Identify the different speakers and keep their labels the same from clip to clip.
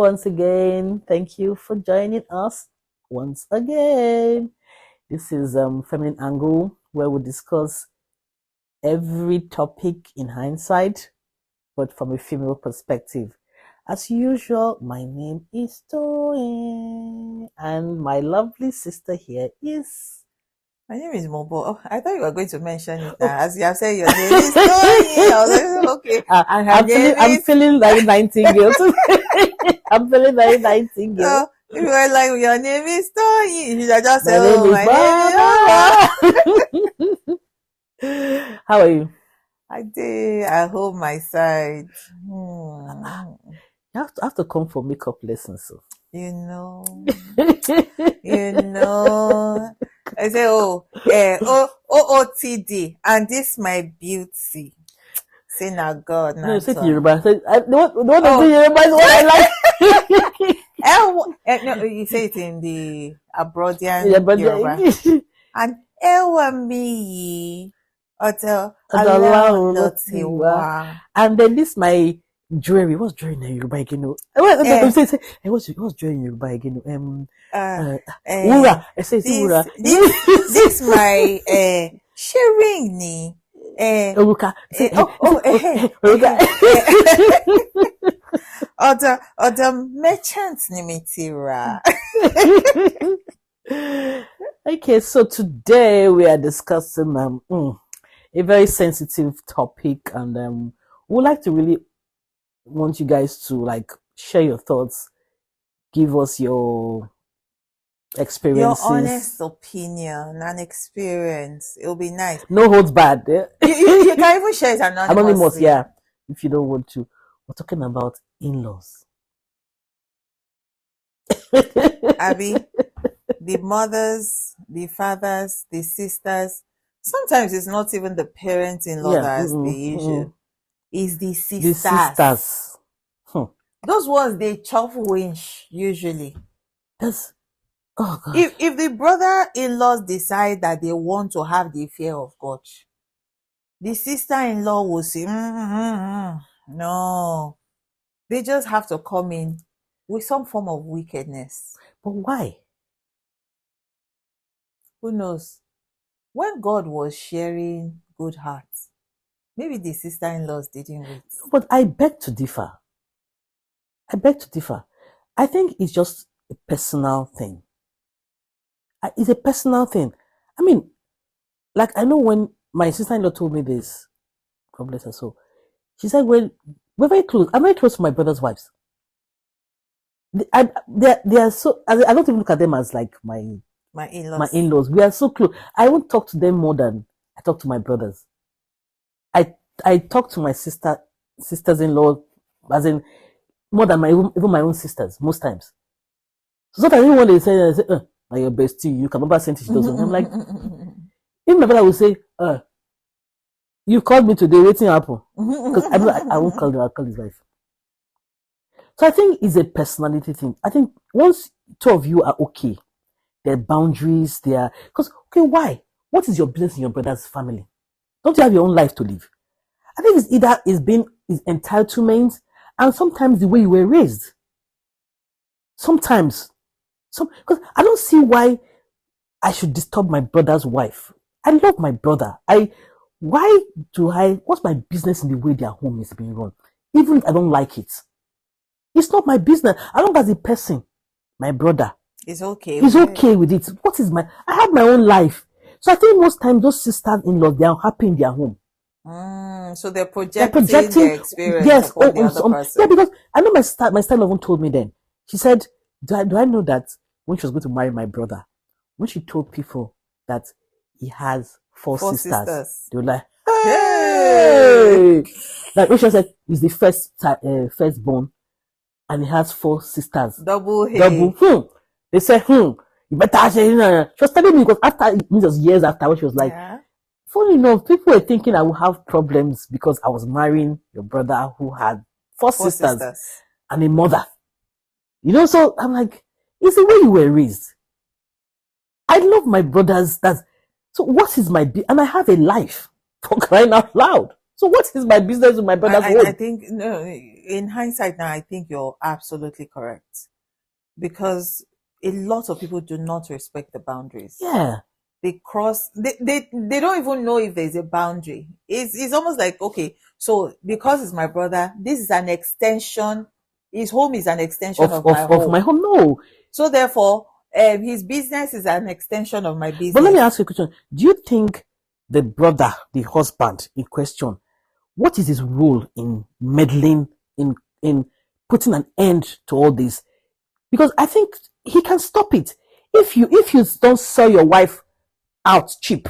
Speaker 1: once again. Thank you for joining us once again. This is Feminine Angle, where we discuss every topic in hindsight, but from a female perspective. As usual, my name is Toy, and my lovely sister here is.
Speaker 2: My name is Mobo. Oh, I thought you were going to mention it now. As you have said, your name is Toy. I was like, okay.
Speaker 1: I'm feeling like Nightingale. I'm feeling like Nightingale.
Speaker 2: So, if you were like, your name is Toy, you should have just
Speaker 1: My
Speaker 2: said,
Speaker 1: name is Baba. How are you?
Speaker 2: I did. I hold my side.
Speaker 1: You have to come for makeup lessons. So.
Speaker 2: You know. I say, OOTD, and this my beauty. Say now, God.
Speaker 1: No, you say to Yoruba. The one that say Yoruba is what
Speaker 2: I like. No, you say it in the Abroadian Yoruba. And Ewami Oto Alao.
Speaker 1: And then this my jewelry. What's jewelry in Yoruba again? What's jewelry in Yoruba again? Wura. I say Wura.
Speaker 2: This my sharing ni.
Speaker 1: Oruka.
Speaker 2: Other merchants nimitira.
Speaker 1: Okay, so today we are discussing a very sensitive topic, and we'd like to really want you guys to like share your thoughts, give us your experiences,
Speaker 2: your honest opinion and experience. It'll be nice.
Speaker 1: No holds barred.
Speaker 2: You can even share it anonymously.
Speaker 1: Yeah, if you don't want to. We're talking about in-laws.
Speaker 2: Abby, the mothers, the fathers, the sisters. Sometimes it's not even the parents-in-law that's the issue. It's the sisters.
Speaker 1: The sisters.
Speaker 2: Those ones, they chop winch usually.
Speaker 1: That's, oh God.
Speaker 2: If the brother-in-laws decide that they want to have the fear of God, the sister-in-law will say, no. They just have to come in with some form of wickedness.
Speaker 1: But why?
Speaker 2: Who knows? When God was sharing good hearts, maybe the sister-in-laws didn't wait.
Speaker 1: But I beg to differ. I think it's just a personal thing. It's a personal thing. I mean, like I know when my sister-in-law told me this, God bless her soul, she said, well, we're very close. I'm very close to my brother's wives. They are so, I don't even look at them as like my
Speaker 2: in-laws.
Speaker 1: My in-laws. We are so close. I won't talk to them more than I talk to my brothers. I talk to my sisters-in-law, as in more than even my own sisters, most times. So sometimes even when they say now your bestie, you can remember saying she doesn't. I'm like, even my brother will say, you called me today, waiting happen. Because I won't call him, I'll call his wife. So I think it's a personality thing. I think once two of you are okay, there are boundaries, because why? What is your business in your brother's family? Don't you have your own life to live? I think it's either is entitlement, and sometimes the way you were raised. Sometimes, because I don't see why I should disturb my brother's wife. I love my brother. What's my business in the way their home is being run? Even if I don't like it. It's not my business. As long as the person, my brother,
Speaker 2: is okay.
Speaker 1: He's okay with it. I have my own life. So I think most times those sisters-in-law, they are happy in their home.
Speaker 2: So they're projecting their experience upon the other person.
Speaker 1: Yeah, because I know my sister-in-law even told me then. She said, do I know that when she was going to marry my brother, when she told people that he has four sisters, they were like, hey! Like when she said he's the firstborn and he has 4 sisters.
Speaker 2: Double.
Speaker 1: They said, you better say, she was telling me because it was years after when she was like, funny enough, people were thinking I would have problems because I was marrying your brother who had 4 sisters and a mother. So I'm like, it's the way you were raised. I love my brothers. So what is and I have a life, for crying out loud. So what is my business with my brother's home?
Speaker 2: I think, no, in hindsight now, I think you're absolutely correct, because a lot of people do not respect the boundaries.
Speaker 1: Yeah.
Speaker 2: They cross, they don't even know if there's a boundary. It's almost like, okay, so because it's my brother, this is an extension, his home is an extension of my home.
Speaker 1: Of my home, no.
Speaker 2: So therefore, his business is an extension of my business.
Speaker 1: But let me ask you a question. Do you think the brother, the husband in question, what is his role in meddling, in putting an end to all this? Because I think he can stop it. If you don't sell your wife out cheap,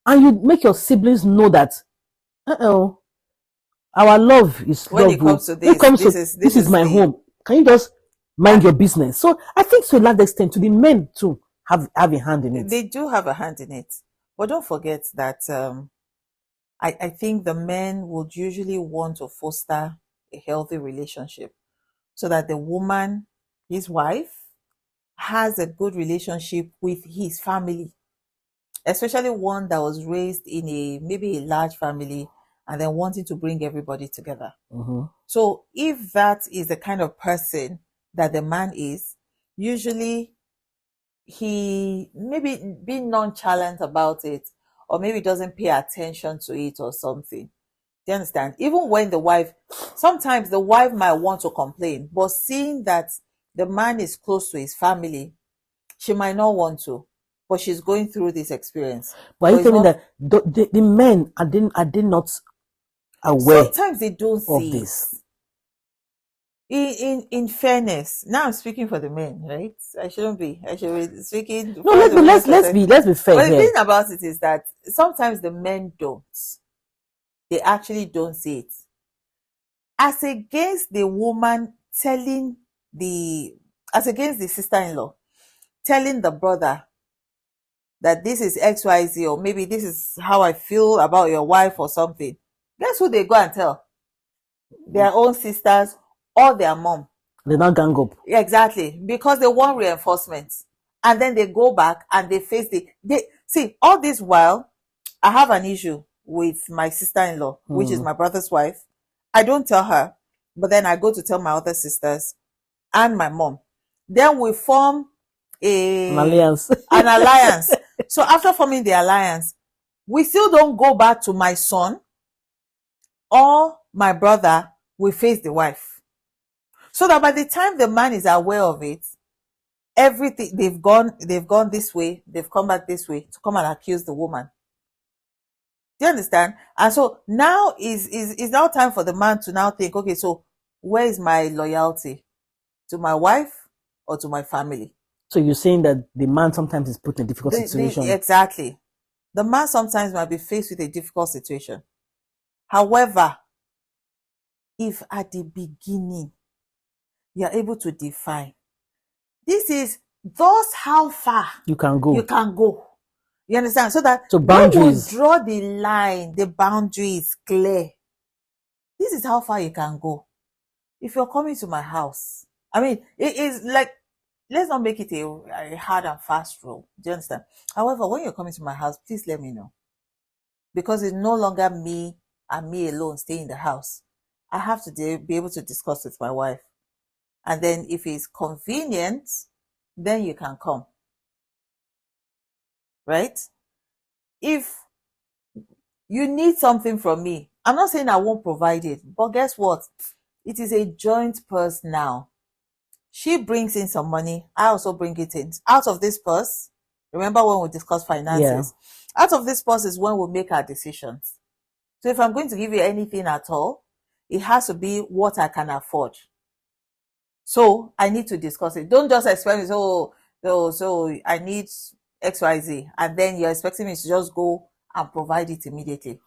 Speaker 1: and you make your siblings know that, our love is
Speaker 2: when
Speaker 1: love.
Speaker 2: It comes to this
Speaker 1: is my home. Can you just mind your business? So I think to a large extent, to the men too have a hand in it.
Speaker 2: They do have a hand in it, but don't forget that I think the men would usually want to foster a healthy relationship, so that the woman, his wife, has a good relationship with his family, especially one that was raised in maybe a large family and then wanting to bring everybody together.
Speaker 1: Mm-hmm.
Speaker 2: So if that is the kind of person that the man is, usually he maybe be nonchalant about it, or maybe doesn't pay attention to it or something. Do you understand? Even when sometimes the wife might want to complain, but seeing that the man is close to his family, she might not want to, but she's going through this experience.
Speaker 1: But are you telling me that the men are they not aware?
Speaker 2: Sometimes they don't see this. In fairness, now I'm speaking for the men, right? I should be speaking.
Speaker 1: No, let's be fair.
Speaker 2: But the thing about it is that sometimes the men don't. They actually don't see it. As against the woman as against the sister-in-law telling the brother that this is XYZ, or maybe this is how I feel about your wife or something. Guess who they go and tell? Their own sisters or their mom.
Speaker 1: They not gang up.
Speaker 2: Exactly, because they want reinforcements, and then they go back and they face see all this while. I have an issue with my sister-in-law, which is my brother's wife. I don't tell her, but then I go to tell my other sisters and my mom. Then we form
Speaker 1: an alliance.
Speaker 2: An alliance. So after forming the alliance, we still don't go back to my son or my brother. We face the wife. So that by the time the man is aware of it, everything they've gone this way, they've come back this way to come and accuse the woman. Do you understand? And so now is now time for the man to now think, okay, so where is my loyalty? To my wife or to my family?
Speaker 1: So you're saying that the man sometimes is put in a difficult situation?
Speaker 2: Exactly. The man sometimes might be faced with a difficult situation. However, if at the beginning you are able to define, this is thus how far
Speaker 1: you can go.
Speaker 2: You understand? So that
Speaker 1: boundaries.
Speaker 2: When you draw the line, the boundary is clear. This is how far you can go. If you're coming to my house, I mean, it is like, let's not make it a hard and fast rule. Do you understand? However, when you're coming to my house, please let me know. Because it's no longer me and me alone staying in the house. I have to be able to discuss with my wife. And then if it's convenient, then you can come. Right? If you need something from me, I'm not saying I won't provide it, but guess what? It is a joint purse now. She brings in some money. I also bring it in. Out of this purse, remember when we discussed finances? Yeah. Out of this purse is when we make our decisions. So if I'm going to give you anything at all, it has to be what I can afford. So I need to discuss it. Don't just expect me, so I need XYZ, and then you're expecting me to just go and provide it immediately.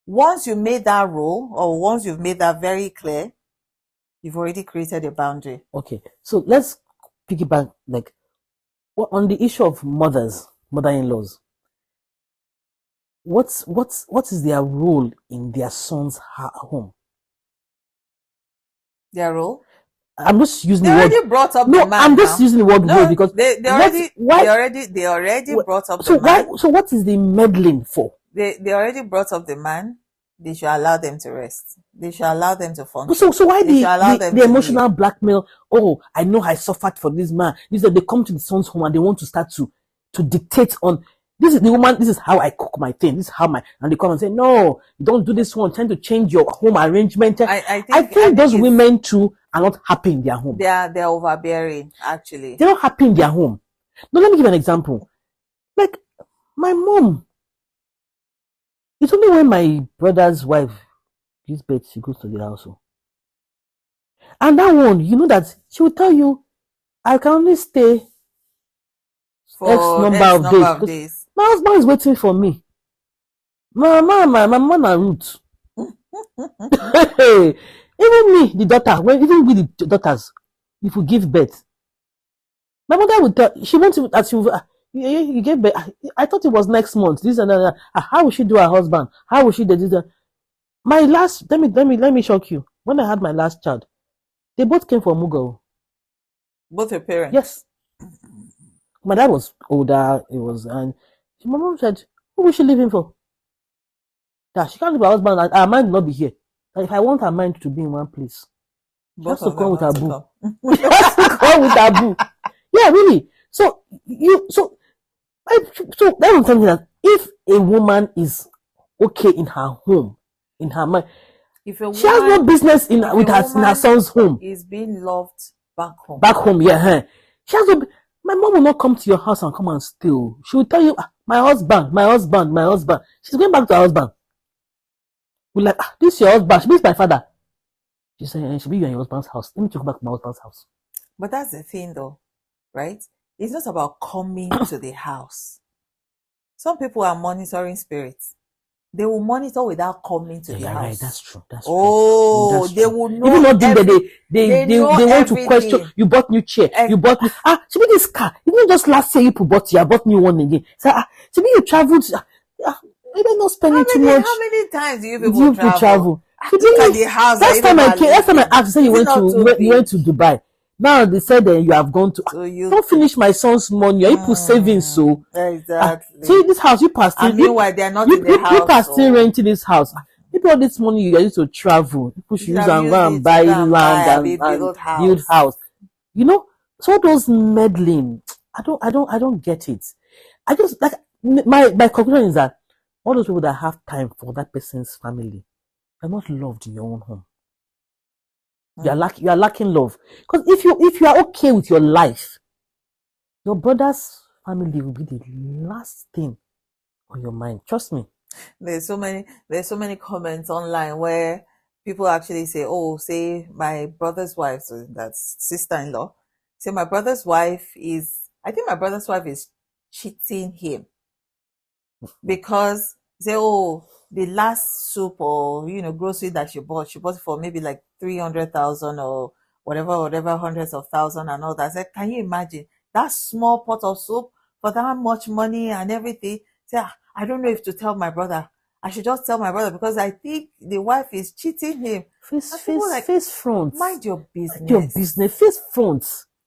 Speaker 2: Once you made that rule, or once you've made that very clear, you've already created a boundary.
Speaker 1: Okay, so let's piggyback, like, on the issue of mother-in-laws. What is their role in their son's home?
Speaker 2: Their role?
Speaker 1: I'm just using
Speaker 2: the word. They already brought up the man.
Speaker 1: I'm just using the word role because
Speaker 2: they already brought up the man.
Speaker 1: So what is the meddling for?
Speaker 2: They already brought up the man. they should allow them to rest. They should allow them to function.
Speaker 1: So why
Speaker 2: They should allow them
Speaker 1: the
Speaker 2: to
Speaker 1: emotional
Speaker 2: live.
Speaker 1: blackmail? Oh, I know I suffered for this man. This is they come to the son's home and they want to start to dictate on this is the woman. This is how I cook my thing. This is how and they come and say no, don't do this one. Trying to change your home arrangement. I think those women too are not happy in their home.
Speaker 2: They're overbearing. Actually,
Speaker 1: they're not happy in their home. Now let me give an example. Like my mom. It's only when my brother's wife gives birth she goes to the house. And that one, you know that she will tell you, I can only stay
Speaker 2: for
Speaker 1: X number of days. My husband is waiting for me. My mama and Ruth. Even me, the daughter, even with the daughters, if we give birth, my mother would tell, she wants to, as you gave birth, I thought it was next month. This and that. How will she do her husband? How will she do this? My last, let me shock you. When I had my last child, they both came from Mugo.
Speaker 2: Both your parents?
Speaker 1: Yes. My dad was older. And my mom said, who will she leave him for? That she can't leave her husband. And her mind will not be here. And if I want her mind to be in one place, she has to come with her boo. She has to come with her boo. Yeah, really. So that was something that if a woman is okay in her home, in her mind, she has no business in her son's home.
Speaker 2: Is being loved back home.
Speaker 1: Back home, yeah. She has no. My mom will not come to your house and come and steal. She will tell you, my husband. She's going back to her husband. We're like, this is your husband. She means my father. She said, she'll be in your husband's house. Let me take you back to my husband's house.
Speaker 2: But that's the thing, though, right? It's not about coming to the house. Some people are monitoring spirits. They will monitor without coming to the house. Right,
Speaker 1: that's true.
Speaker 2: They will know.
Speaker 1: Even not they want to question. You bought new chair. You bought new, she be this car. Even just last year you bought new one again. So she be you traveled. Maybe not spending too much.
Speaker 2: How many times do you people travel?
Speaker 1: Look at the house. Last time I asked, say you went to Dubai. Now they said that you have gone to. Don't finish my son's money. You put savings, so
Speaker 2: exactly.
Speaker 1: See this house you passed.
Speaker 2: Meanwhile, they are not in the house.
Speaker 1: You are still renting this house. Maybe all this money you used to travel. People should use and go and buy land and build house. You know, so those meddling. I don't get it. I just like my conclusion is that all those people that have time for that person's family are not loved in your own home. You are lacking love. Because if you are okay with your life, your brother's family will be the last thing on your mind. Trust me.
Speaker 2: There's so many comments online where people actually say, say my brother's wife, so that's sister-in-law, say my brother's wife is cheating him. Because say, the last soup or grocery that she bought it for maybe like 300,000 or whatever hundreds of thousands and all that. I said, can you imagine that small pot of soup for that much money and everything? Say, I don't know if to tell my brother. I should just tell my brother because I think the wife is cheating him.
Speaker 1: Face front.
Speaker 2: Mind your business.
Speaker 1: Face front.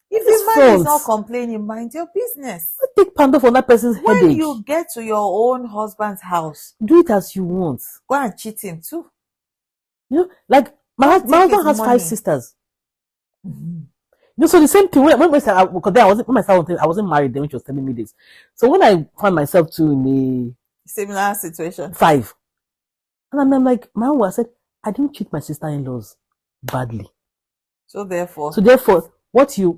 Speaker 2: If the man is not complaining, mind your business.
Speaker 1: Take pando for that person's headache.
Speaker 2: When you get to your own husband's house,
Speaker 1: do it as you want.
Speaker 2: Go and cheat him too.
Speaker 1: Like my husband has 5 sisters. Mm-hmm. So the same thing when I wasn't married then when she was telling me this. So when I found myself too in a
Speaker 2: similar situation,
Speaker 1: 5, and I'm like, my own, I said, I didn't treat my sister-in-laws badly.
Speaker 2: So therefore,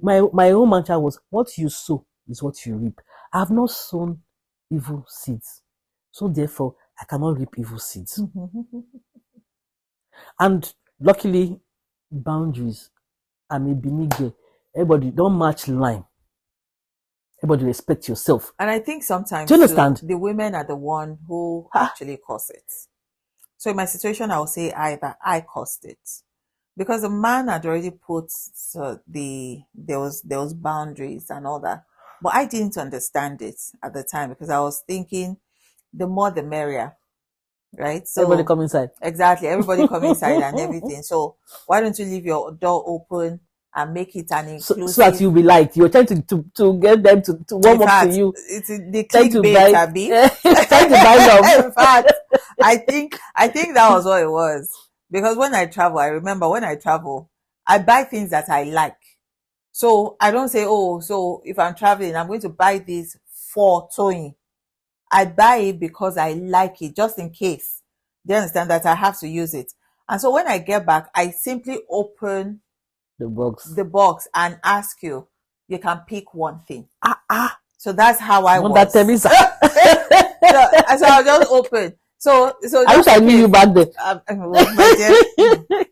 Speaker 1: my own mantra was, what you sow is what you reap. I have not sown evil seeds. So therefore, I cannot reap evil seeds. And luckily, boundaries. I'm a Benige. Everybody, don't match line. Everybody respect yourself.
Speaker 2: And I think sometimes
Speaker 1: do you understand?
Speaker 2: The women are the one who actually cause it. So in my situation, I would say either I caused it. Because the man had already put there was boundaries and all that. But I didn't understand it at the time because I was thinking the more the merrier. Right? So
Speaker 1: everybody come inside.
Speaker 2: Exactly. Everybody come inside and everything. So why don't you leave your door open and make it an inclusive,
Speaker 1: so that you'll be liked. You're trying to get them to warm up to you.
Speaker 2: It's the clickbait, Abby.
Speaker 1: Trying to buy love.
Speaker 2: In fact, I think that was what it was. Because when I travel, I remember when I travel, I buy things that I like. So I don't say, oh, so if I'm traveling, I'm going to buy this for towing. I buy it because I like it, just in case. Do you understand that I have to use it? And so when I get back, I simply open
Speaker 1: The box.
Speaker 2: the box and ask you, you can pick one thing.
Speaker 1: Ah.
Speaker 2: So that's how I
Speaker 1: Mother
Speaker 2: was.
Speaker 1: Teresa.
Speaker 2: So I'll just open. So
Speaker 1: I wish I knew you back then.
Speaker 2: my dear.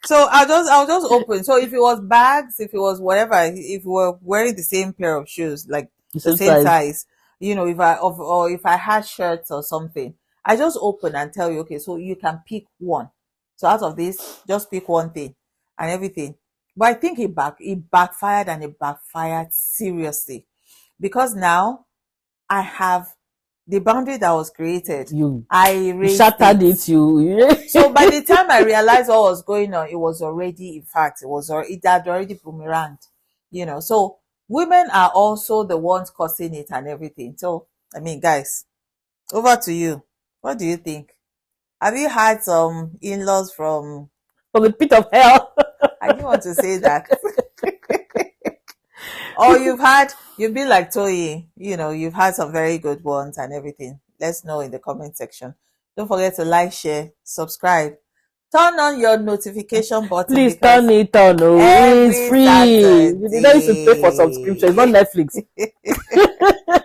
Speaker 2: So I'll just open. So if it was bags, if it was whatever, if we were wearing the same pair of shoes, like
Speaker 1: The
Speaker 2: the
Speaker 1: same
Speaker 2: same
Speaker 1: size.
Speaker 2: size, or if I had shirts or something, I just open and tell you, okay, so you can pick one. So out of this, just pick one thing and everything. But I think it backfired, and it backfired seriously, because now I have the boundary that was created.
Speaker 1: You
Speaker 2: I erased
Speaker 1: shattered
Speaker 2: it.
Speaker 1: it. You.
Speaker 2: So by the time I realized what was going on, it was already, in fact, it had already boomeranged, So women are also the ones causing it and everything. So, I mean, guys, over to you. What do you think? Have you had some in-laws from,
Speaker 1: From the pit of hell.
Speaker 2: I didn't want to say that. Or you've been like Toyi, you've had some very good ones and everything. Let's know in the comment section. Don't forget to like, share, subscribe. Turn on your notification button.
Speaker 1: Please
Speaker 2: because
Speaker 1: turn it on. Oh, it's
Speaker 2: every
Speaker 1: free. You don't need to pay for subscription. It's not
Speaker 2: Saturday
Speaker 1: Netflix.